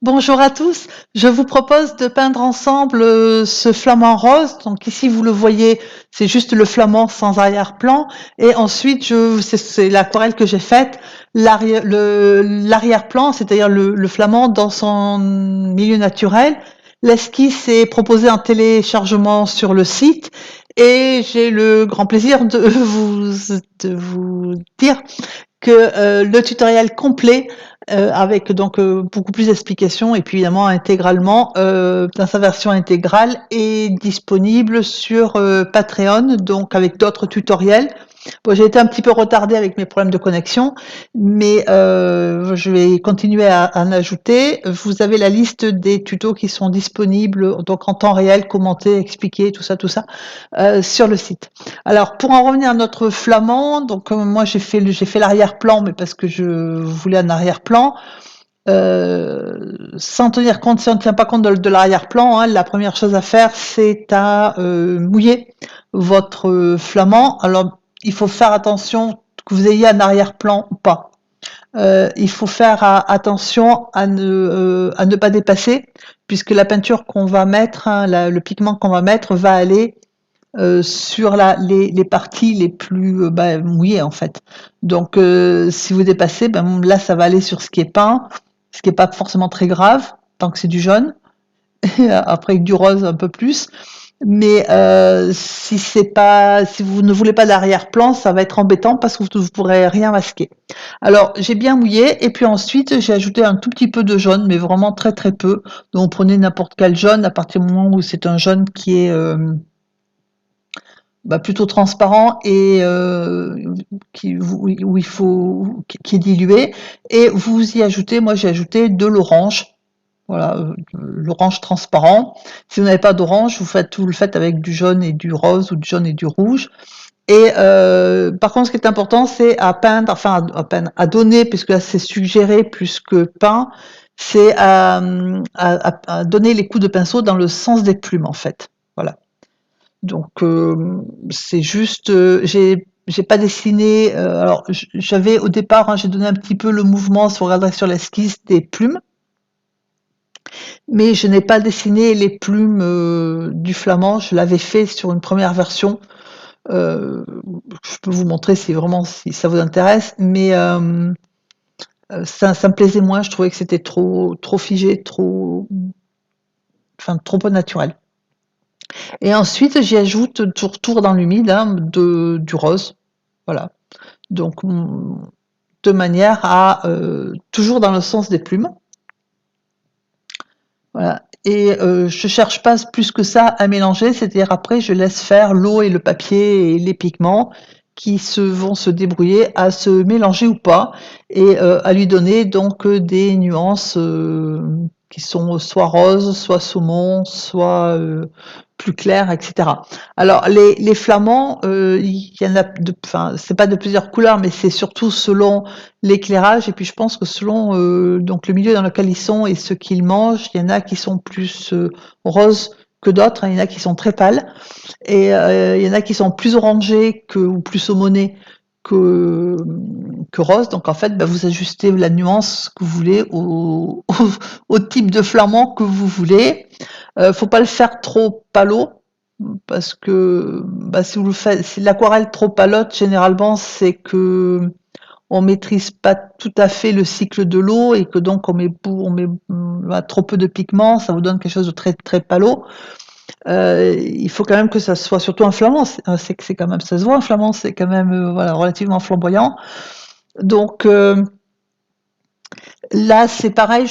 Bonjour à tous, je vous propose de peindre ensemble ce flamant rose. Donc ici vous le voyez, c'est juste le flamand sans arrière-plan. Et ensuite, c'est l'aquarelle que j'ai faite, l'arrière-plan, c'est-à-dire le flamand dans son milieu naturel. L'esquisse est proposée en téléchargement sur le site et j'ai le grand plaisir de vous dire que le tutoriel complet avec donc beaucoup plus d'explications et puis évidemment intégralement dans sa version intégrale est disponible sur Patreon, donc avec d'autres tutoriels. Bon, j'ai été un petit peu retardée avec mes problèmes de connexion, mais je vais continuer à en ajouter. Vous avez la liste des tutos qui sont disponibles donc en temps réel, commentés, expliqués, tout ça, sur le site. Alors, pour en revenir à notre flamand, donc moi j'ai fait l'arrière-plan, mais parce que je voulais un arrière-plan. Sans tenir compte, si on ne tient pas compte de l'arrière-plan, hein, la première chose à faire, c'est à mouiller votre flamand. Alors, il faut faire attention que vous ayez un arrière-plan ou pas. Il faut faire attention à ne pas dépasser, puisque la peinture qu'on va mettre, hein, le pigment qu'on va mettre va aller sur les parties les plus mouillées en fait. Donc si vous dépassez, là ça va aller sur ce qui est peint, ce qui n'est pas forcément très grave, tant que c'est du jaune, après du rose un peu plus. Mais si vous ne voulez pas d'arrière-plan, ça va être embêtant parce que vous ne pourrez rien masquer. Alors j'ai bien mouillé et puis ensuite j'ai ajouté un tout petit peu de jaune, mais vraiment très très peu. Donc prenez n'importe quel jaune à partir du moment où c'est un jaune qui est plutôt transparent et qui est dilué. Et vous y ajoutez, moi j'ai ajouté de l'orange. Voilà, l'orange transparent. Si vous n'avez pas d'orange, vous le faites avec du jaune et du rose ou du jaune et du rouge. Et par contre, ce qui est important, c'est à peindre, enfin à donner, puisque là c'est suggéré plus que peint, c'est à donner les coups de pinceau dans le sens des plumes en fait. Voilà. Donc c'est juste, j'ai pas dessiné. Alors j'avais au départ, hein, j'ai donné un petit peu le mouvement, si vous regarderez sur l'esquisse, des plumes, mais je n'ai pas dessiné les plumes du flamand. Je l'avais fait sur une première version. Je peux vous montrer si ça vous intéresse, mais ça me plaisait moins. Je trouvais que c'était trop figé, trop peu naturel. Et ensuite, j'y ajoute toujours dans l'humide hein, du rose. Voilà. Donc, de manière à toujours dans le sens des plumes. Voilà. Et je cherche pas plus que ça à mélanger, c'est-à-dire après je laisse faire l'eau et le papier et les pigments qui vont se débrouiller à se mélanger ou pas et à lui donner donc des nuances qui sont soit roses, soit saumon, soit plus claires, etc. Alors les flamands, il y en a enfin c'est pas de plusieurs couleurs, mais c'est surtout selon l'éclairage et puis je pense que selon donc le milieu dans lequel ils sont et ce qu'ils mangent, il y en a qui sont plus roses que d'autres, hein, il y en a qui sont très pâles et il y en a qui sont plus orangés ou plus saumonés que, que roses. Donc en fait, vous ajustez la nuance que vous voulez au type de flamand que vous voulez. Faut pas le faire trop palo parce que si vous le faites, si l'aquarelle trop palote, généralement c'est que on maîtrise pas tout à fait le cycle de l'eau et que donc on met trop peu de pigments, ça vous donne quelque chose de très très palo. Il faut quand même que ça soit surtout un flamand, c'est quand même ça se voit un flamand, c'est quand même voilà relativement flamboyant. Donc là c'est pareil,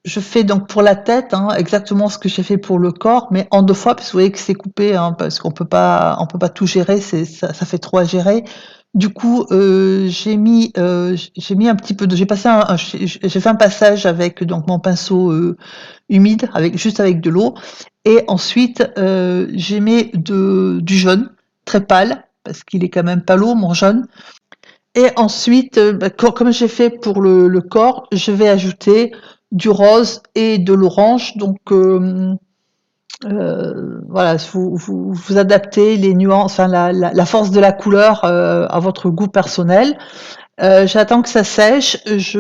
je fais donc pour la tête hein, exactement ce que j'ai fait pour le corps, mais en 2 fois, parce que vous voyez que c'est coupé, hein, parce qu'on peut pas tout gérer, ça fait trop à gérer. Du coup, j'ai mis un petit peu de, j'ai fait un passage avec donc mon pinceau humide, juste avec de l'eau, et ensuite j'ai mis du jaune très pâle, parce qu'il est quand même palo, mon jaune. Et ensuite, comme j'ai fait pour le corps, je vais ajouter du rose et de l'orange. Donc voilà, vous adaptez les nuances, enfin la force de la couleur à votre goût personnel. J'attends que ça sèche, je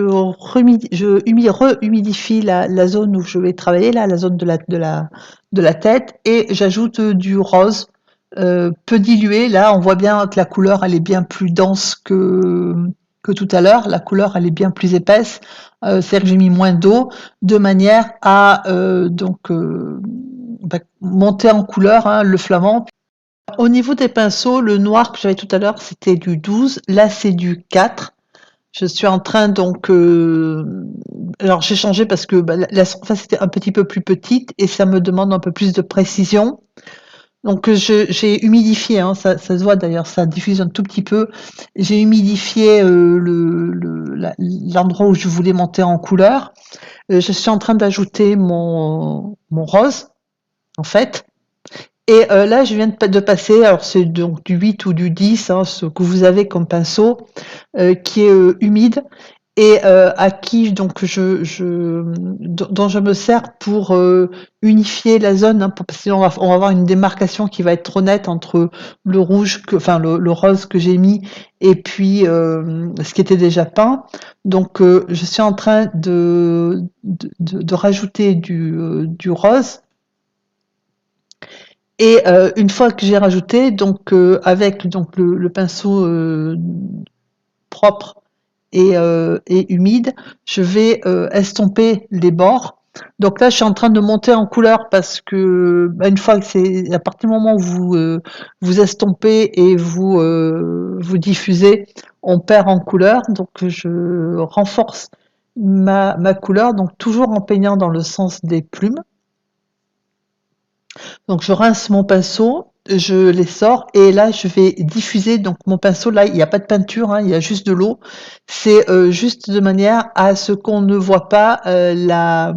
re-humidifie la zone où je vais travailler, là, la zone de la tête, et j'ajoute du rose, peu dilué. Là, on voit bien que la couleur, elle est bien plus dense que tout à l'heure. La couleur, elle est bien plus épaisse. C'est-à-dire que j'ai mis moins d'eau, de manière à monter en couleur, hein, le flamand. Au niveau des pinceaux, le noir que j'avais tout à l'heure, c'était du 12. Là, c'est du 4. Je suis en train alors j'ai changé parce que la surface était un petit peu plus petite et ça me demande un peu plus de précision. Donc j'ai humidifié, hein, ça se voit d'ailleurs, ça diffuse un tout petit peu. J'ai humidifié l'endroit où je voulais monter en couleur. Je suis en train d'ajouter mon rose, en fait. Et là, je viens de passer, alors c'est donc du 8 ou du 10, hein, ce que vous avez comme pinceau, qui est humide et à qui donc dont je me sers pour unifier la zone, hein, parce que sinon on va avoir une démarcation qui va être trop nette entre le rouge, enfin le rose que j'ai mis et puis ce qui était déjà peint. Donc je suis en train de rajouter du rose. Et une fois que j'ai rajouté, donc avec donc le pinceau propre et humide, je vais estomper les bords. Donc là, je suis en train de monter en couleur parce que une fois que c'est à partir du moment où vous estompez et vous diffusez, on perd en couleur. Donc je renforce ma couleur, donc toujours en peignant dans le sens des plumes. Donc je rince mon pinceau, je les sors et là je vais diffuser. Donc mon pinceau là, il n'y a pas de peinture, hein, il y a juste de l'eau. C'est juste de manière à ce qu'on ne voit pas la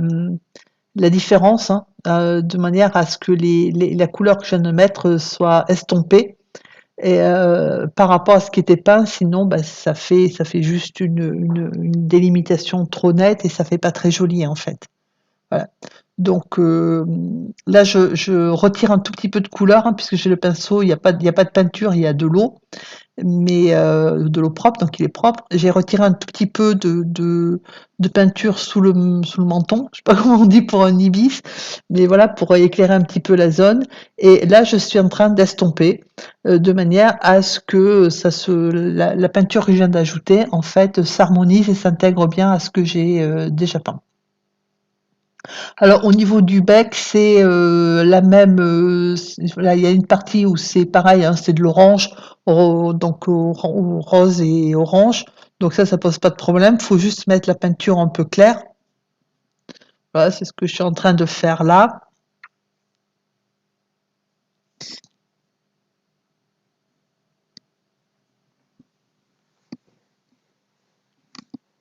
différence, hein, de manière à ce que la couleur que je viens de mettre soit estompée et par rapport à ce qui était peint. Sinon, ça fait juste une délimitation trop nette et ça fait pas très joli en fait. Voilà. Donc là, je retire un tout petit peu de couleur, hein, puisque j'ai le pinceau, il y a pas de peinture, il y a de l'eau, mais de l'eau propre, donc il est propre. J'ai retiré un tout petit peu de peinture sous le menton, je sais pas comment on dit pour un ibis, mais voilà, pour éclairer un petit peu la zone. Et là, je suis en train d'estomper de manière à ce que la peinture que je viens d'ajouter, en fait, s'harmonise et s'intègre bien à ce que j'ai déjà peint. Alors au niveau du bec, c'est la même. Voilà, il y a une partie où c'est pareil, hein, c'est de l'orange, donc au rose et orange. Donc ça pose pas de problème. Il faut juste mettre la peinture un peu claire. Voilà, c'est ce que je suis en train de faire là.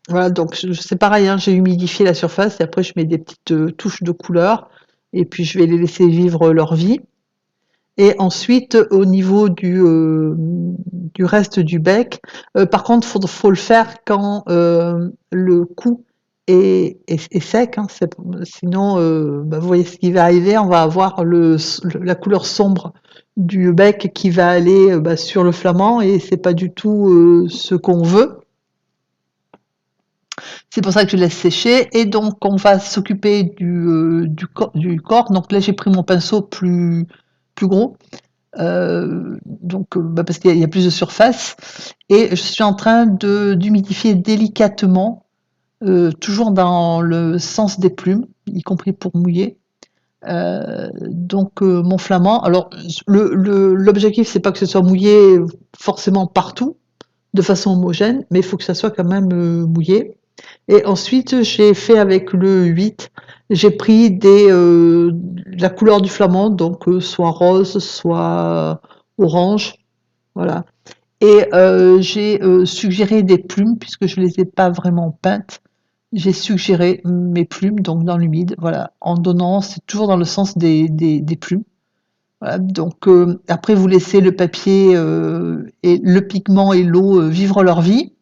Voilà, donc c'est pareil, hein, j'ai humidifié la surface et après je mets des petites touches de couleur et puis je vais les laisser vivre leur vie. Et ensuite, au niveau du reste du bec, par contre, faut le faire quand le cou est sec, hein, sinon, vous voyez ce qui va arriver, on va avoir la couleur sombre du bec qui va aller sur le flamand et c'est pas du tout ce qu'on veut. C'est pour ça que je laisse sécher et donc on va s'occuper du corps. Donc là, j'ai pris mon pinceau plus gros. Parce qu'il y a plus de surface et je suis en train d'humidifier délicatement, toujours dans le sens des plumes, y compris pour mouiller. Mon flamand, alors l'objectif c'est pas que ce soit mouillé forcément partout de façon homogène, mais il faut que ça soit quand même mouillé. Et ensuite, j'ai fait avec le 8, j'ai pris la couleur du flamand, donc soit rose, soit orange, voilà. Et j'ai suggéré des plumes, puisque je ne les ai pas vraiment peintes. J'ai suggéré mes plumes, donc dans l'humide, voilà, en donnant, c'est toujours dans le sens des plumes. Voilà, donc après, vous laissez le papier et le pigment et l'eau vivre leur vie.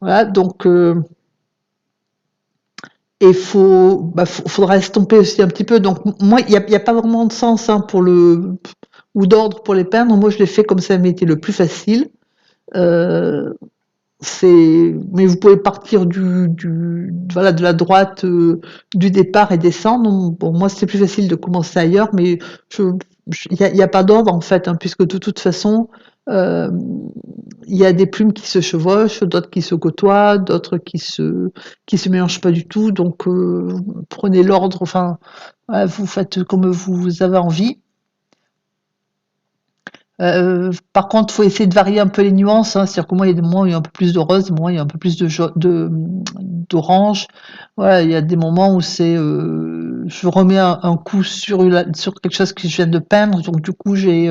Voilà, donc et faudra estomper aussi un petit peu. Donc moi, il y a pas vraiment de sens, hein, ou d'ordre pour les peindre. Moi, je l'ai fait comme ça m'était le plus facile. Euh, mais vous pouvez partir voilà, de la droite du départ et descendre. Bon, moi, c'est plus facile de commencer ailleurs, mais il y a pas d'ordre en fait, hein, puisque de toute façon, euh, il y a des plumes qui se chevauchent, d'autres qui se côtoient, d'autres qui se mélangent pas du tout. Donc, prenez l'ordre. Enfin, ouais, vous faites comme vous avez envie. Par contre, faut essayer de varier un peu les nuances, hein. C'est-à-dire que moi, il y a des moments où il y a un peu plus de rose, des moments où il y a un peu plus d'orange. Voilà, il y a des moments où je remets un coup sur quelque chose que je viens de peindre, donc du coup, j'ai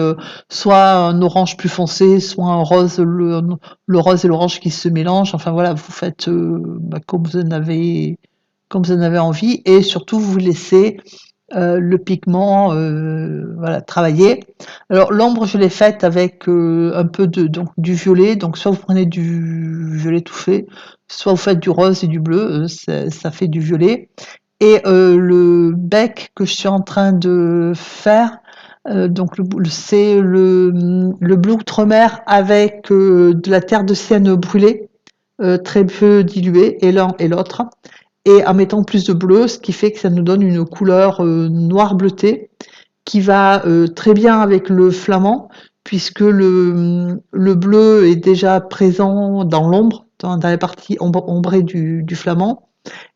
soit un orange plus foncé, soit un rose, le rose et l'orange qui se mélangent. Enfin voilà, vous faites comme vous en avez envie, et surtout vous laissez le pigment, voilà, travaillé. Alors l'ombre, je l'ai faite avec un peu donc du violet. Donc soit vous prenez du violet tout fait, soit vous faites du rose et du bleu, ça fait du violet. Et le bec que je suis en train de faire, donc c'est le bleu outre-mer avec de la terre de sienne brûlée, très peu diluée, et l'un et l'autre, et en mettant plus de bleu, ce qui fait que ça nous donne une couleur noir bleuté qui va très bien avec le flamand, puisque le bleu est déjà présent dans l'ombre, dans les parties ombrées du flamand.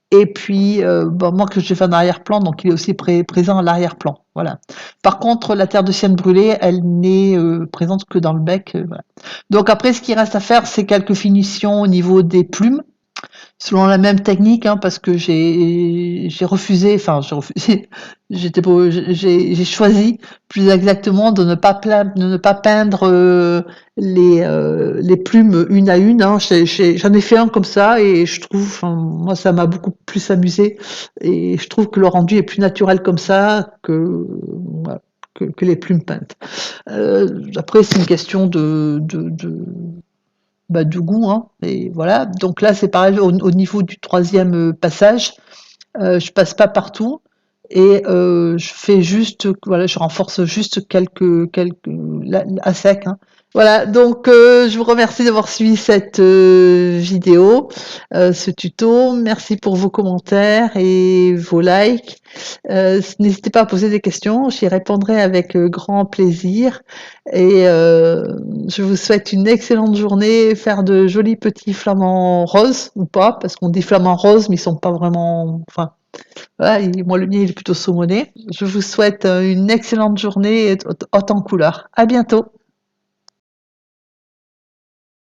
Et puis, bon, moi que j'ai fait en arrière-plan, donc il est aussi présent à l'arrière-plan. Voilà. Par contre, la terre de sienne brûlée, elle n'est présente que dans le bec. Voilà. Donc après, ce qui reste à faire, c'est quelques finitions au niveau des plumes, selon la même technique, hein, parce que j'ai refusé, enfin j'ai refusé, j'ai choisi plus exactement de ne pas peindre les plumes une à une, hein. J'en ai fait un comme ça, et je trouve, enfin, moi ça m'a beaucoup plus amusé, et je trouve que le rendu est plus naturel comme ça voilà, que les plumes peintes. Après, c'est une question de goût, hein, et voilà. Donc là, c'est pareil au niveau du troisième passage, je passe pas partout, et je fais juste, voilà, je renforce juste à sec, hein. Voilà, donc je vous remercie d'avoir suivi cette vidéo, ce tuto. Merci pour vos commentaires et vos likes. N'hésitez pas à poser des questions, j'y répondrai avec grand plaisir. Et je vous souhaite une excellente journée, faire de jolis petits flamants roses, ou pas, parce qu'on dit flamants roses, mais ils sont pas vraiment, enfin, voilà, moi le mien il est plutôt saumoné. Je vous souhaite une excellente journée haute en couleur. À bientôt.